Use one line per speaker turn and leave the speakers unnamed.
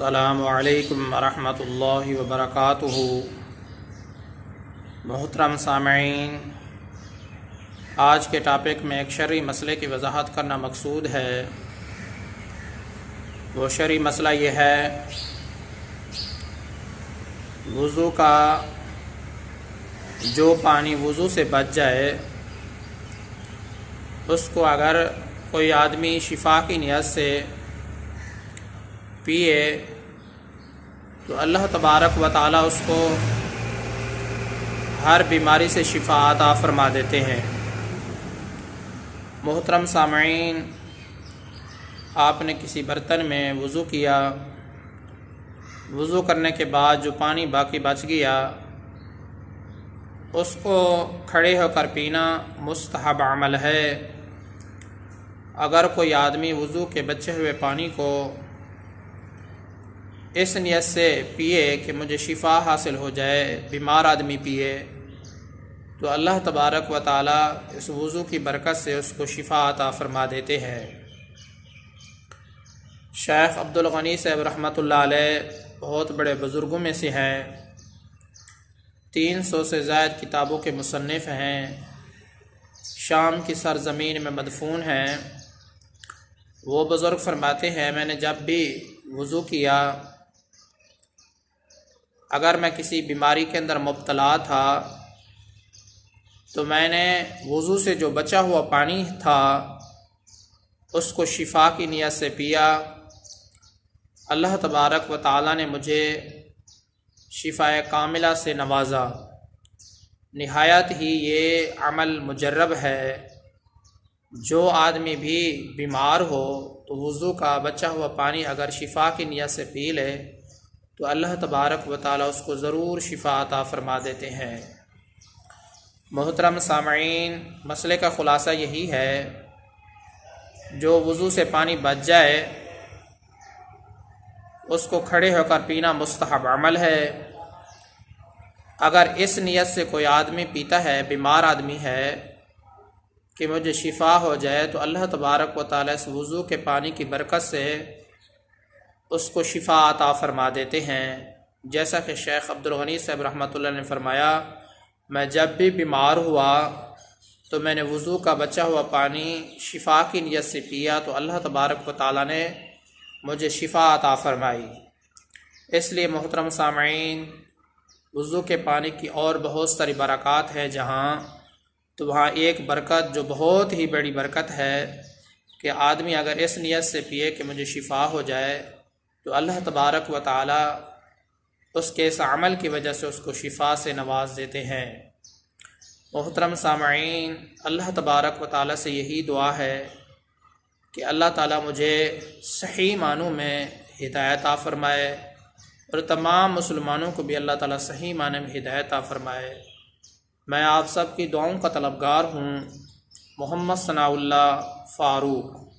السلام علیکم ورحمۃ اللہ وبرکاتہ۔ محترم سامعین، آج کے ٹاپک میں ایک شرعی مسئلے کی وضاحت کرنا مقصود ہے۔ وہ شرعی مسئلہ یہ ہے، وضو کا جو پانی وضو سے بچ جائے اس کو اگر کوئی آدمی شفا کی نیت سے پیے تو اللہ تبارک و تعالیٰ اس کو ہر بیماری سے شفا عطا فرما دیتے ہیں۔ محترم سامعین، آپ نے کسی برتن میں وضو کیا، وضو کرنے کے بعد جو پانی باقی بچ گیا اس کو کھڑے ہو کر پینا مستحب عمل ہے۔ اگر کوئی آدمی وضو کے بچے ہوئے پانی کو اس نیت سے پیے کہ مجھے شفا حاصل ہو جائے، بیمار آدمی پیے، تو اللہ تبارک و تعالیٰ اس وضو کی برکت سے اس کو شفا عطا فرما دیتے ہیں۔ شیخ عبدالغنی صاحب رحمۃ اللہ علیہ بہت بڑے بزرگوں میں سے ہیں، 300 سے زائد کتابوں کے مصنف ہیں، شام کی سرزمین میں مدفون ہیں۔ وہ بزرگ فرماتے ہیں، میں نے جب بھی وضو کیا، اگر میں کسی بیماری کے اندر مبتلا تھا تو میں نے وضو سے جو بچا ہوا پانی تھا اس کو شفا کی نیت سے پیا۔ اللہ تبارک و تعالیٰ نے مجھے شفاء کاملہ سے نوازا۔ نہایت ہی یہ عمل مجرب ہے۔ جو آدمی بھی بیمار ہو تو وضو کا بچا ہوا پانی اگر شفا کی نیت سے پی لے تو اللہ تبارک و تعالیٰ اس کو ضرور شفا عطا فرما دیتے ہیں۔ محترم سامعین، مسئلے کا خلاصہ یہی ہے، جو وضو سے پانی بچ جائے اس کو کھڑے ہو کر پینا مستحب عمل ہے۔ اگر اس نیت سے کوئی آدمی پیتا ہے، بیمار آدمی ہے، کہ مجھے شفا ہو جائے، تو اللہ تبارک و تعالیٰ اس وضو کے پانی کی برکت سے اس کو شفا عطا فرما دیتے ہیں۔ جیسا کہ شیخ عبدالغنی صاحب رحمۃ اللہ نے فرمایا، میں جب بھی بیمار ہوا تو میں نے وضو کا بچا ہوا پانی شفا کی نیت سے پیا تو اللہ تبارک و تعالیٰ نے مجھے شفا عطا فرمائی۔ اس لیے محترم سامعین، وضو کے پانی کی اور بہت ساری برکات ہیں جہاں، تو وہاں ایک برکت جو بہت ہی بڑی برکت ہے کہ آدمی اگر اس نیت سے پیے کہ مجھے شفا ہو جائے تو اللہ تبارک و تعالیٰ اس کے اس عمل کی وجہ سے اس کو شفا سے نواز دیتے ہیں۔ محترم سامعین، اللہ تبارک و تعالیٰ سے یہی دعا ہے کہ اللہ تعالیٰ مجھے صحیح معنوں میں ہدایت عطا فرمائے اور تمام مسلمانوں کو بھی اللہ تعالیٰ صحیح معنی میں ہدایت عطا فرمائے۔ میں آپ سب کی دعاؤں کا طلبگار ہوں۔ محمد ثناء اللہ فاروق۔